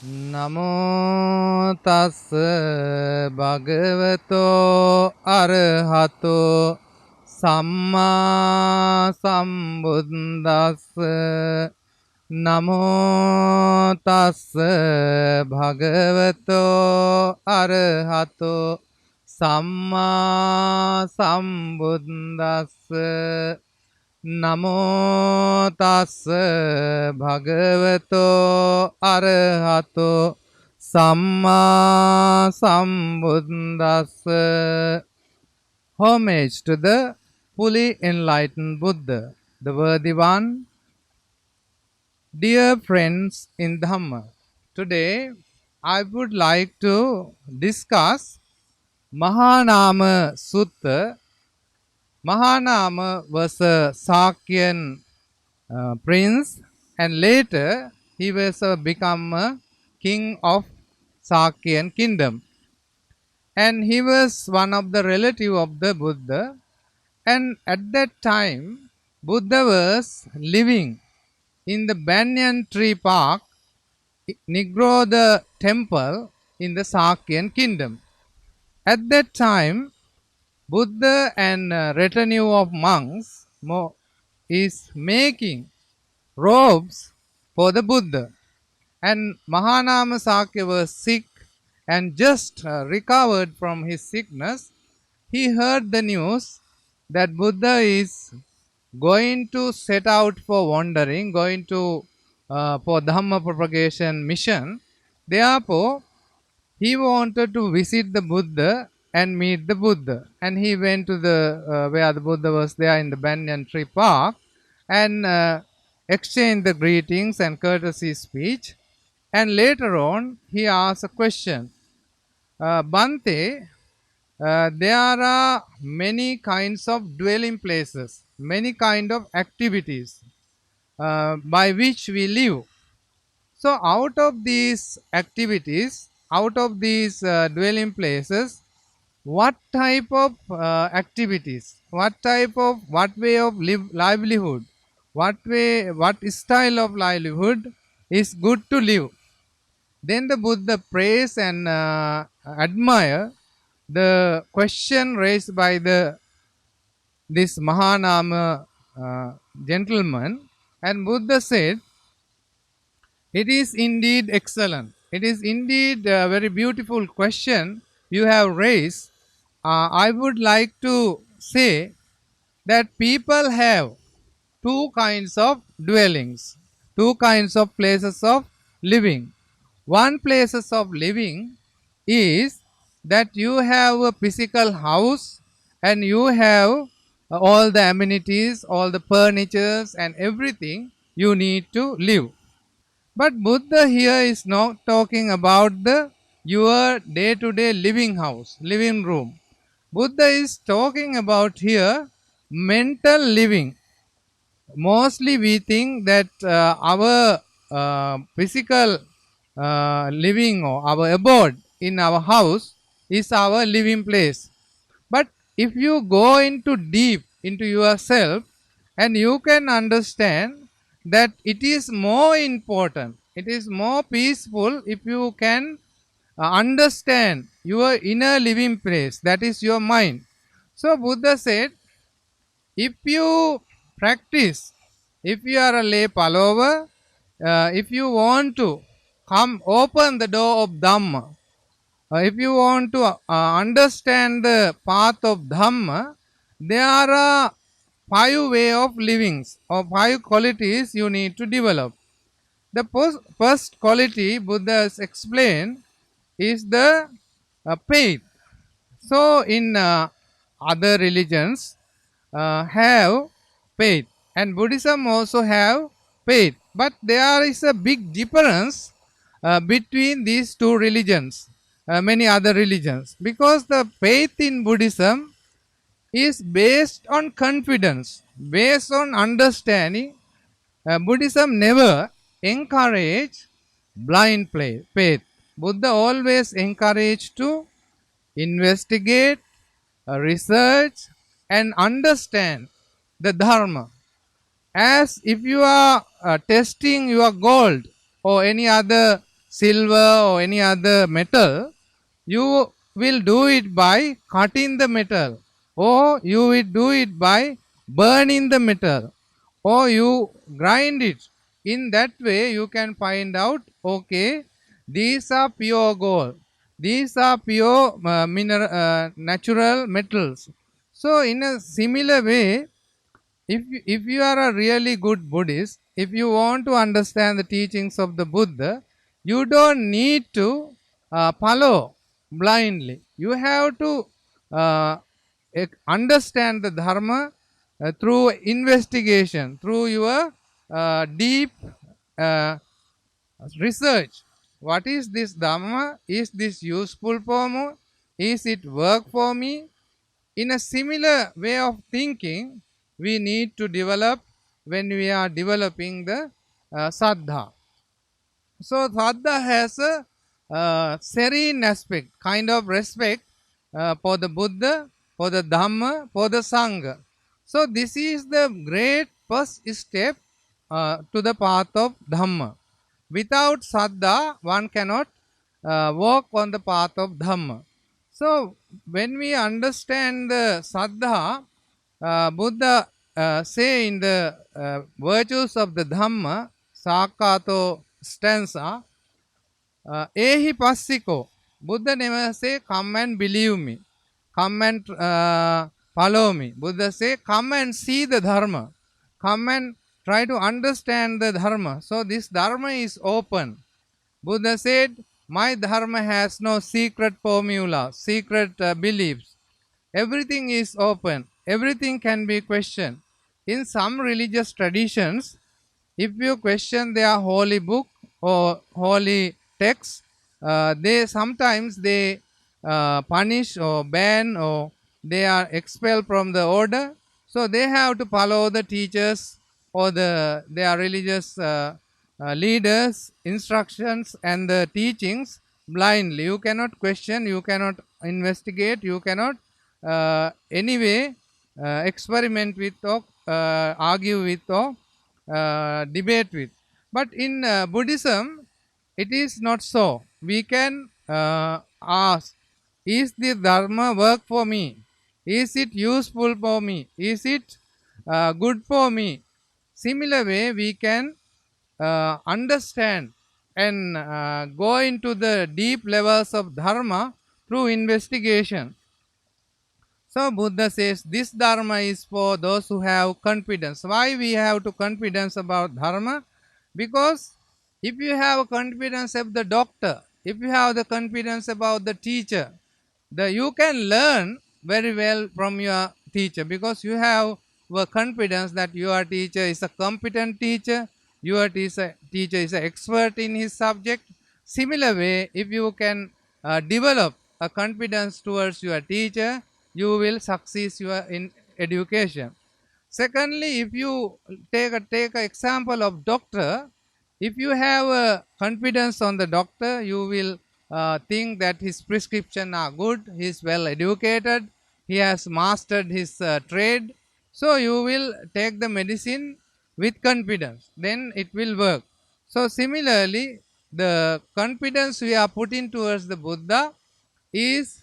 නමෝ තස් භගවතෝ අරහතෝ සම්මා සම්බුද්දස්ස නමෝ තස් භගවතෝ අරහතෝ සම්මා සම්බුද්දස්ස නමෝ තස් භගවතෝ අරහතෝ සම්මා සම්බුද්දස්ස. Homage to the fully enlightened Buddha, the worthy one. Dear friends in Dhamma, today I would like to discuss Mahanama Sutta. Mahanama was a Sakyan prince, and later he was become a king of Sakyan kingdom, and he was one of the relative of the Buddha. And at that time Buddha was living in the banyan tree park near the temple in the Sakyan kingdom. At that time Buddha and retinue of monks is making robes for the Buddha, and Mahanama Sakya was sick and just recovered from his sickness. He heard the news that Buddha is going to set out for wandering, going to for Dhamma propagation mission. Therefore he wanted to visit the Buddha and meet the Buddha, and he went to the where the Buddha was there in the banyan tree park, and exchanged the greetings and courtesy speech. And later on he asked a question, Bhante, there are many kinds of dwelling places, many kind of activities by which we live. So out of these activities, out of these dwelling places, what type of activities, what way of livelihood, what style of livelihood is good to live? Then the Buddha praise and admire the question raised by this Mahanama gentleman, and Buddha said, it is indeed excellent. It is indeed a very beautiful question you have raised. I would like to say that people have two kinds of dwellings, two kinds of places of living. One places of living is that you have a physical house and you have all the amenities, all the furnitures and everything you need to live. But Buddha here is not talking about your day-to-day living house, living room. Buddha is talking about here mental living. Mostly we think that our physical living or our abode in our house is our living place. But if you go into deep into yourself, and you can understand that it is more important, it is more peaceful if you can understand your inner living place, that is your mind. So Buddha said, if you practice, if you are a lay follower, if you want to come open the door of Dhamma, if you want to understand the path of Dhamma, there are 5 way of livings or 5 qualities you need to develop. The first quality Buddha has explained is the faith. So in other religions have faith, and Buddhism also have faith, but there is a big difference between these two religions, many other religions, because the faith in Buddhism is based on confidence, based on understanding. Buddhism never encourage blind faith. Buddha always encouraged to investigate, research and understand the Dharma. As if you are testing your gold or any other silver or any other metal, you will do it by cutting the metal, or you will do it by burning the metal, or you grind it. In that way you can find out, okay, these are pure gold, these are pure natural metals. So in a similar way, if you are a really good Buddhist, if you want to understand the teachings of the Buddha, you don't need to follow blindly. You have to uh, understand the Dharma through investigation, through your deep uh, research. What is this Dhamma? Is this useful for me? Is it work for me? In a similar way of thinking, we need to develop when we are developing the Saddha. So, Saddha has a serene aspect, kind of respect for the Buddha, for the Dhamma, for the Sangha. So, this is the great first step to the path of Dhamma. Without Saddha, one cannot walk on the path of Dhamma. So, when we understand the Saddha, Buddha say in the virtues of the Dhamma, Sakato stanza, Ehi passiko. Buddha never say, come and believe me, come and follow me. Buddha say, come and see the Dharma, come and try to understand the Dharma. So this Dharma is open. Buddha said, my Dharma has no secret formula, secret beliefs. Everything is open, everything can be questioned. In some religious traditions, if you question their holy book or holy text, they sometimes they punish or ban, or they are expelled from the order. So they have to follow the teachers or their religious leaders instructions and the teachings blindly. You cannot question, you cannot investigate, you cannot anyway experiment with or argue with or debate with. But in Buddhism, it is not so. We can ask, is the Dharma work for me? Is it useful for me? Is it good for me? Similar way, we can understand and go into the deep levels of Dharma through investigation. So Buddha says this Dharma is for those who have confidence. Why we have to confidence about Dharma? Because if you have confidence of the doctor, if you have the confidence about the teacher, you can learn very well from your teacher, because you have a confidence that your teacher is a competent teacher, your teacher is an expert in his subject. Similar way, if you can develop a confidence towards your teacher, you will succeed in education. Secondly, if you take an example of doctor, if you have confidence on the doctor, you will think that his prescription are good, he is well educated, he has mastered his trade. So you will take the medicine with confidence, then it will work. So similarly, the confidence we are putting towards the Buddha is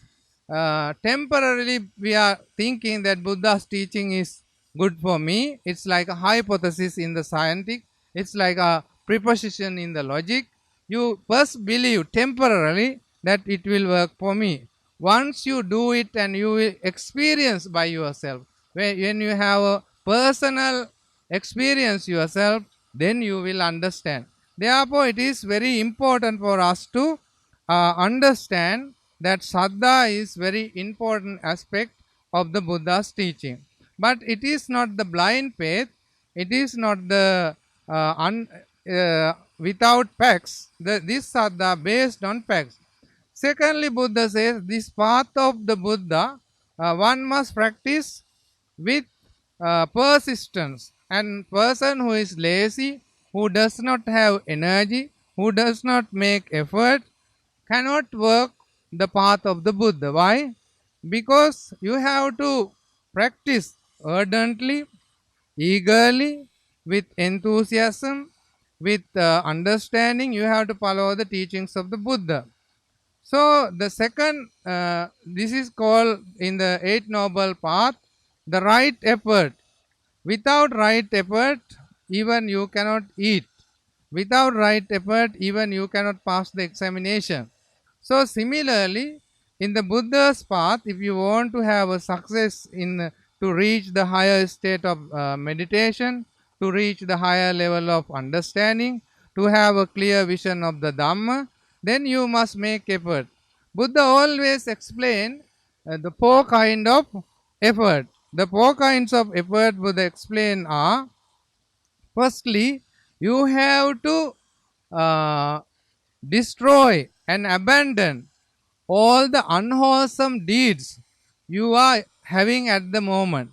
temporarily we are thinking that Buddha's teaching is good for me. It's like a hypothesis in the scientific, it's like a preposition in the logic. You first believe temporarily that it will work for me. Once you do it and you will experience by yourself, when you have a personal experience yourself, then you will understand. Therefore, it is very important for us to understand that Saddha is very important aspect of the Buddha's teaching. But it is not the blind faith, it is not the without facts. This Saddha based on facts. Secondly, Buddha says this path of the Buddha one must practice with persistence. And person who is lazy, who does not have energy, who does not make effort, cannot work the path of the Buddha. Why? Because you have to practice ardently, eagerly, with enthusiasm, with understanding, you have to follow the teachings of the Buddha. So the second, this is called in the Eight Noble Path, the right effort. Without right effort, even you cannot eat. Without right effort, even you cannot pass the examination. So similarly, in the Buddha's path, if you want to have a success in to reach the higher state of meditation, to reach the higher level of understanding, to have a clear vision of the Dhamma, then you must make effort. Buddha always explain the four kind of effort. The four kinds of effort Buddha explain are: firstly, you have to uh, destroy and abandon all the unwholesome deeds you are having at the moment.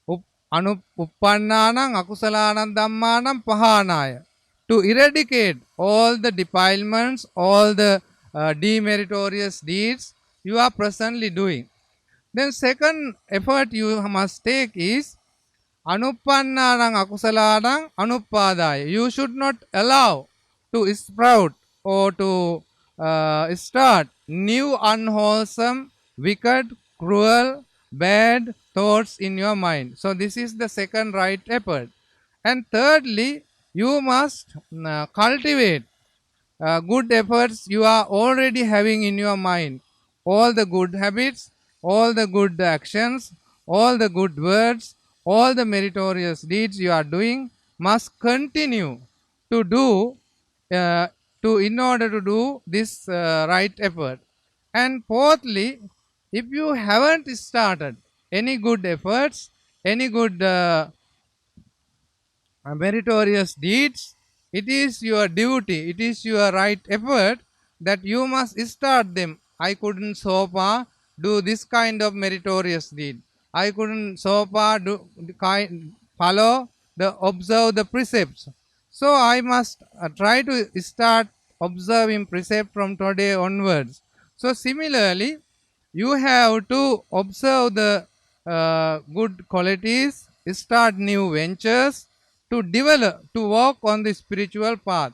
Uppannanam akusalanam dhammanam pahanaya. To eradicate all the defilements, all the demeritorious deeds you are presently doing. Then second effort you must take is Anuppannanam akusalanam anuppadaya. You should not allow to sprout or to start new unwholesome, wicked, cruel, bad thoughts in your mind. So this is the second right effort. And thirdly, you must cultivate good efforts you are already having in your mind. All the good habits, all the good actions, all the good words, all the meritorious deeds you are doing must continue to do in order to do this right effort. And fourthly, if you haven't started any good efforts, any good meritorious deeds, it is your duty, it is your right effort that you must start them. I couldn't so far do this kind of meritorious deed. I couldn't so far do follow the observe the precepts. So I must try to start observing precept from today onwards. So similarly, you have to observe the good qualities, start new ventures, to develop, to walk on the spiritual path.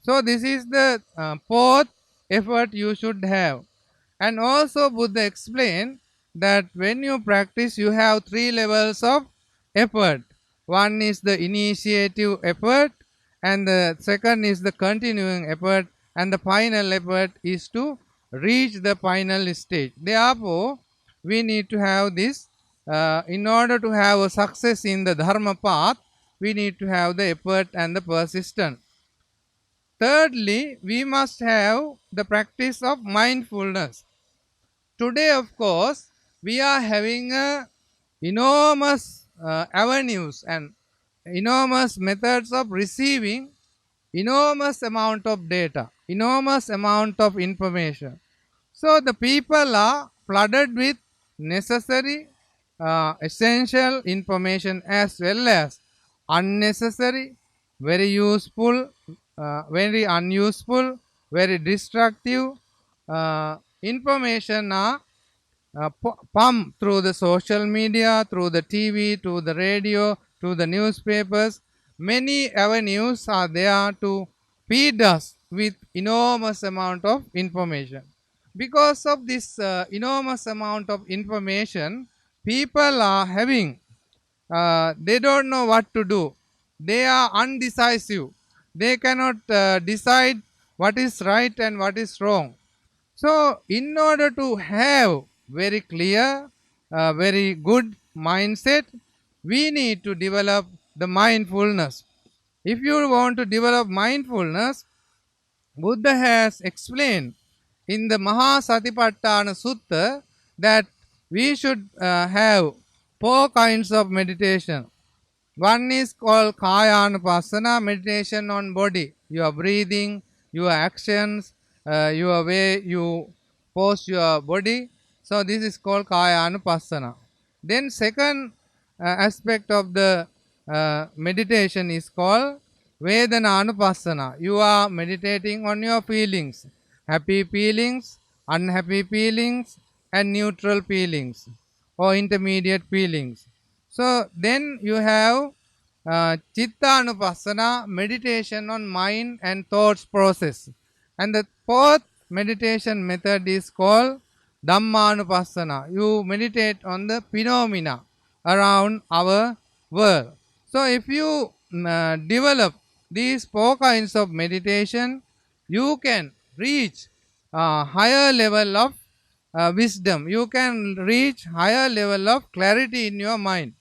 So this is the fourth effort you should have. And also Buddha explained that when you practice, you have three levels of effort. One is the initiative effort, and the second is the continuing effort, and the final effort is to reach the final stage. Therefore, we need to have this in order to have a success in the Dharma path. We need to have the effort and the persistence. Thirdly, we must have the practice of mindfulness. Today, of course, we are having enormous avenues and enormous methods of receiving enormous amount of data, enormous amount of information. So the people are flooded with necessary, essential information as well as unnecessary, very useful, very unuseful, very destructive information are pumped through the social media, through the TV, through the radio, through the newspapers. Many avenues are there to feed us with enormous amount of information. Because of this enormous amount of information, people are having, they don't know what to do. They are undecisive. They cannot decide what is right and what is wrong. So, in order to have very clear, very good mindset, we need to develop the mindfulness. If you want to develop mindfulness, Buddha has explained in the Satipatthana Sutta that we should have four kinds of meditation. One is called Kayanupassana, meditation on body, your breathing, your actions, your way you pose your body. So this is called Kayanupassana. Then second aspect of the meditation is called Vedananupassana. You are meditating on your feelings, happy feelings, unhappy feelings, and neutral feelings or intermediate feelings. So then you have Chittanupassana, meditation on mind and thoughts process. And the fourth meditation method is called Dhammanupassana. You meditate on the phenomena around our world. So if you develop these four kinds of meditation, you can reach a higher level of wisdom. You can reach higher level of clarity in your mind.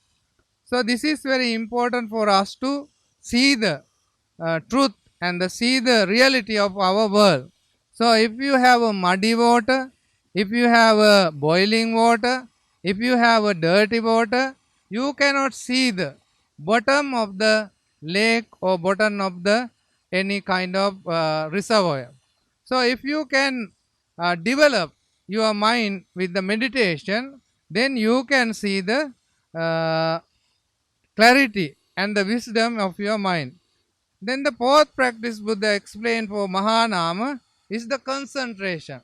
So this is very important for us to see the truth and see the reality of our world. So if you have a muddy water, if you have a boiling water, if you have a dirty water, you cannot see the bottom of the lake or bottom of the any kind of reservoir. So if you can develop your mind with the meditation, then you can see the uh, clarity and the wisdom of your mind. Then the fourth practice Buddha explained for Mahanama is the concentration.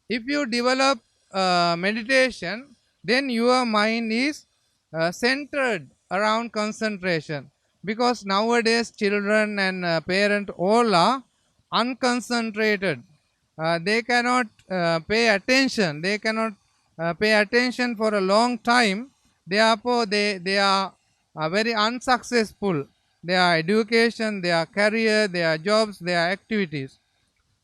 If you develop meditation, then your mind is centered around concentration. Because nowadays children and parents all are unconcentrated. They cannot pay attention. They cannot pay attention for a long time. Therefore, they are very unsuccessful. Their education, their career, their jobs, their activities.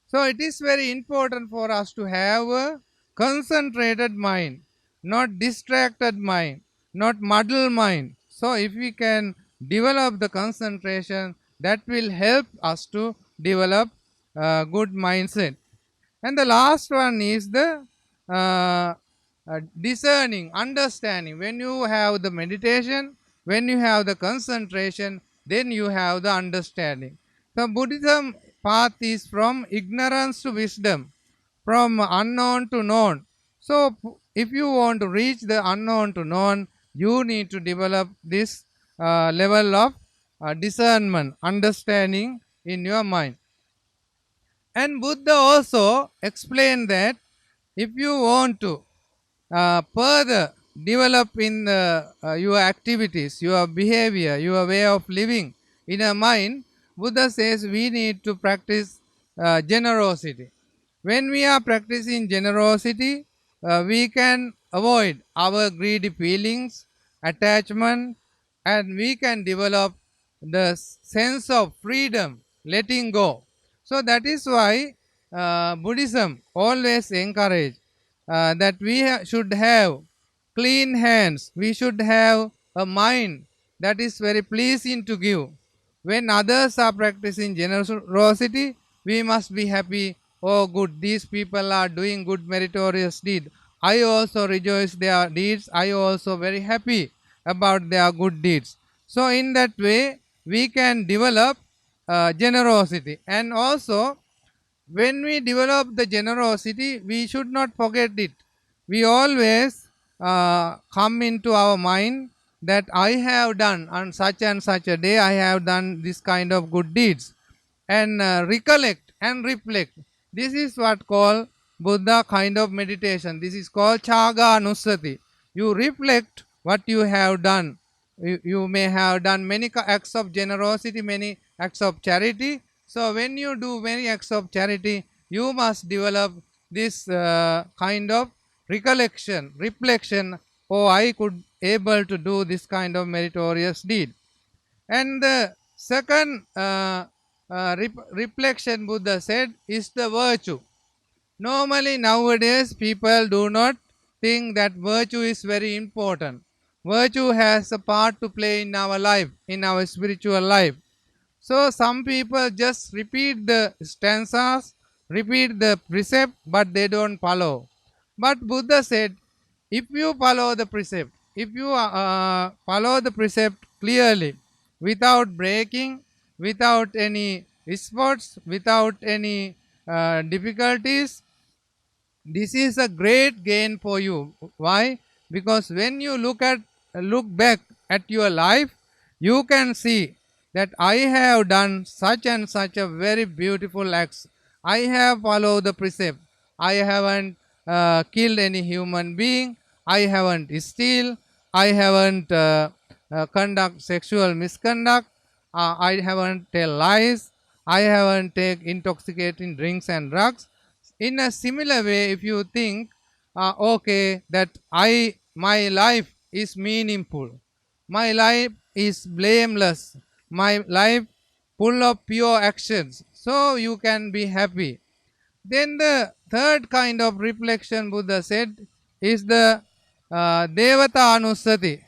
So it is very important for us to have a concentrated mind, not distracted mind, not muddled mind. So if we can develop the concentration, that will help us to develop a good mindset. And the last one is the uh, discerning, understanding. When you have the meditation, when you have the concentration, then you have the understanding. So Buddhism path is from ignorance to wisdom, from unknown to known. So if you want to reach the unknown to known, you need to develop this level of discernment, understanding in your mind. And Buddha also explained that if you want to further develop in your activities, your behavior, your way of living in a mind, Buddha says we need to practice generosity. When we are practicing generosity, we can avoid our greedy feelings, attachment, and we can develop the sense of freedom, letting go. So that is why Buddhism always encourage that we should have clean hands. We should have a mind that is very pleasing to give. When others are practicing generosity, we must be happy. Oh, good, these people are doing good meritorious deed. I also rejoice their deeds. I also very happy about their good deeds. So in that way, we can develop generosity. And also, when we develop the generosity, we should not forget it. We always come into our mind that I have done on such and such a day, I have done this kind of good deeds, and recollect and reflect. This is what called Buddha kind of meditation. This is called Chaga Anusati. You reflect what you have done. You may have done many acts of generosity, many acts of charity. So when you do many acts of charity, you must develop this kind of recollection, reflection. Oh, I could able to do this kind of meritorious deed. And the second reflection Buddha said is the virtue. Normally nowadays people do not think that virtue is very important. Virtue has a part to play in our life, in our spiritual life. So some people just repeat the stanzas, repeat the precept, but they don't follow. But Buddha said, if you follow the precept, if you follow the precept clearly, without breaking, without any sports, without any difficulties, this is a great gain for you. Why? Because when you look back at your life, you can see that I have done such and such a very beautiful acts. I have followed the precept. I haven't killed any human being. I haven't steal. I haven't conduct sexual misconduct. I haven't tell lies. I haven't take intoxicating drinks and drugs. In a similar way, if you think, okay, that my life is meaningful, my life is blameless, my life full of pure actions, so you can be happy. Then the third kind of reflection Buddha said is the Devata Anusati.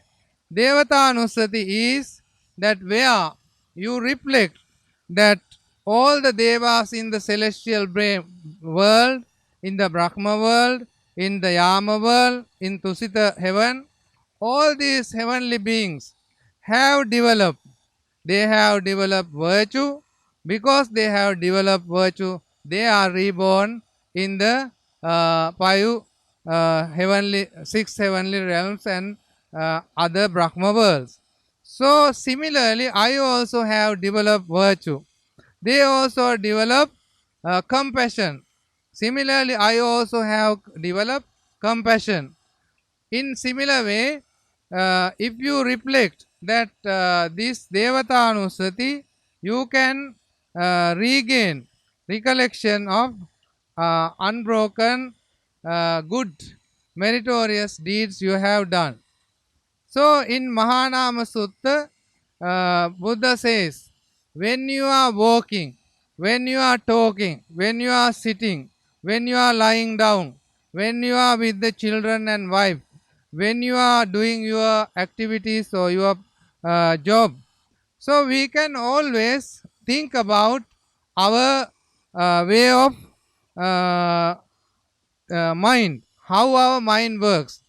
Devata Anusati is that where you reflect that all the devas in the celestial world, in the Brahma world, in the Yama world, in Tusita heaven, all these heavenly beings have developed. They have developed virtue. Because they have developed virtue, they are reborn in the five six heavenly realms and other Brahma worlds. So similarly, I also have developed virtue. They also develop compassion. Similarly, I also have developed compassion. In similar way, if you reflect that this Devata Anusati, you can regain recollection of unbroken, good, meritorious deeds you have done. So in Mahanama Sutta, Buddha says, when you are walking, when you are talking, when you are sitting, when you are lying down, when you are with the children and wife, when you are doing your activities or your job, so we can always think about our way of uh, mind, how our mind works.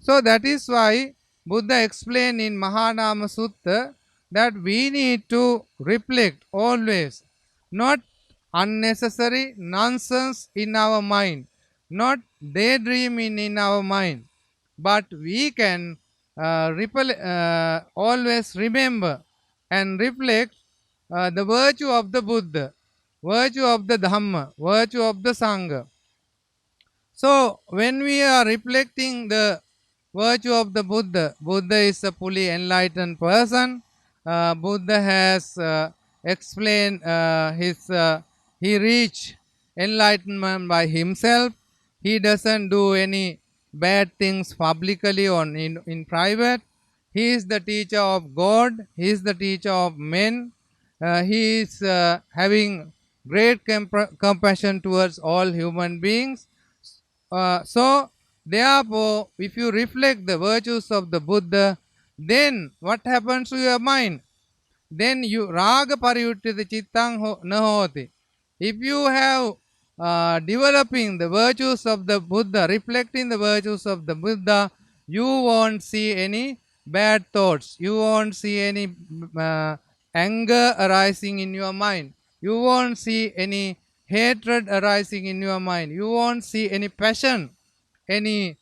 So that is why Buddha explained in Mahanama Sutta that we need to reflect always, not unnecessary nonsense in our mind, not daydreaming in our mind, but we can always remember and reflect the virtue of the Buddha, virtue of the Dhamma, virtue of the Sangha. So, when we are reflecting the virtue of the Buddha, Buddha is a fully enlightened person. Buddha has explained he reached enlightenment by himself. He doesn't do any bad things publicly or in private. He is the teacher of God. He is the teacher of men. He is having great compassion towards all human beings. So, therefore, if you reflect the virtues of the Buddha, then what happens to your mind? Then you raga pariyuttita chittang nahoti. If you have developing the virtues of the Buddha, reflecting the virtues of the Buddha, you won't see any bad thoughts. You won't see any anger arising in your mind. You won't see any hatred arising in your mind. You won't see any passion, any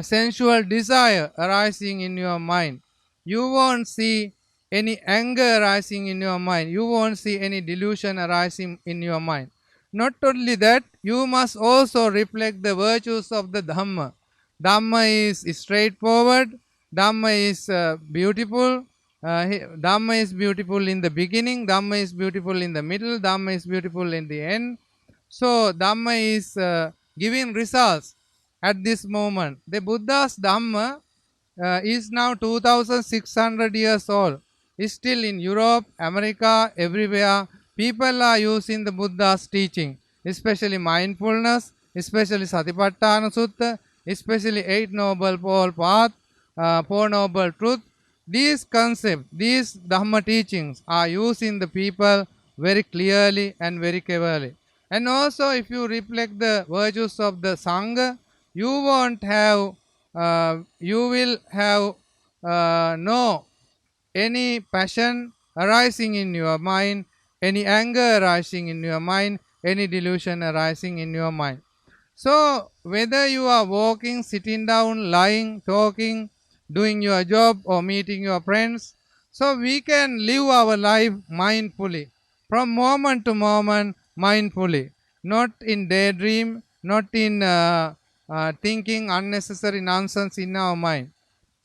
sensual desire arising in your mind. You won't see any anger arising in your mind. You won't see any delusion arising in your mind. Not only that, you must also reflect the virtues of the Dhamma. Dhamma is straightforward. Dhamma is beautiful. Dhamma is beautiful in the beginning. Dhamma is beautiful in the middle. Dhamma is beautiful in the end. So Dhamma is giving results at this moment. The Buddha's Dhamma is now 2600 years old. Is still in Europe, America, everywhere. People are using the Buddha's teaching, especially mindfulness, especially Satipatthana Sutta, especially Eight Noble Path, Four Noble Truth. These concepts, these Dhamma teachings are used in the people very clearly and very cleverly. And also, if you reflect the virtues of the Sangha, you won't have, you will have no any passion arising in your mind, any anger arising in your mind, any delusion arising in your mind. So, whether you are walking, sitting down, lying, talking, doing your job, or meeting your friends, so we can live our life mindfully, from moment to moment, mindfully, not in daydream, not in thinking unnecessary nonsense in our mind.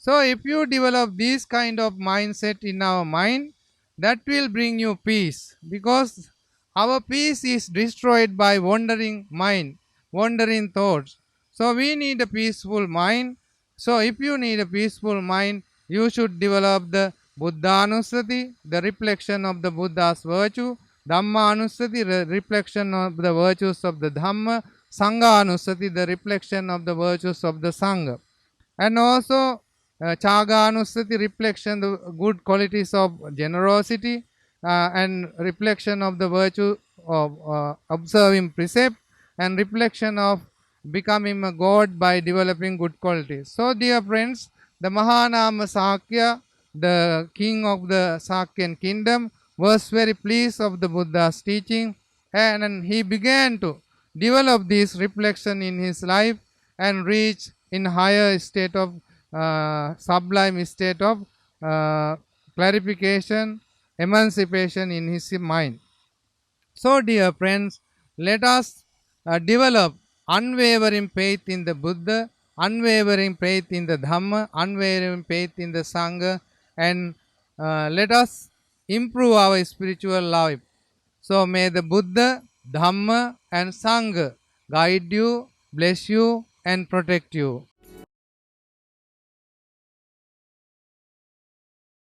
So if you develop this kind of mindset in our mind, that will bring you peace, because our peace is destroyed by wandering mind, wandering thoughts. So we need a peaceful mind. So if you need a peaceful mind, you should develop the Buddhanusati, the reflection of the Buddha's virtue, Dhammanusati, the reflection of the virtues of the Dhamma, Sanghanusati, the reflection of the virtues of the Sangha, and also Chaganusati, reflection the good qualities of generosity, and reflection of the virtue of observing precept, and reflection of becoming a god by developing good qualities. So dear friends, the Mahanama Sakya, the king of the Sakyan kingdom, was very pleased of the Buddha's teaching, and he began to develop this reflection in his life and reach in higher state of sublime state of uh, clarification, emancipation in his mind. So, dear friends, let us develop unwavering faith in the Buddha, unwavering faith in the Dhamma, unwavering faith in the Sangha, and let us improve our spiritual life. So, may the Buddha, Dhamma, and Sangha guide you, bless you, and protect you.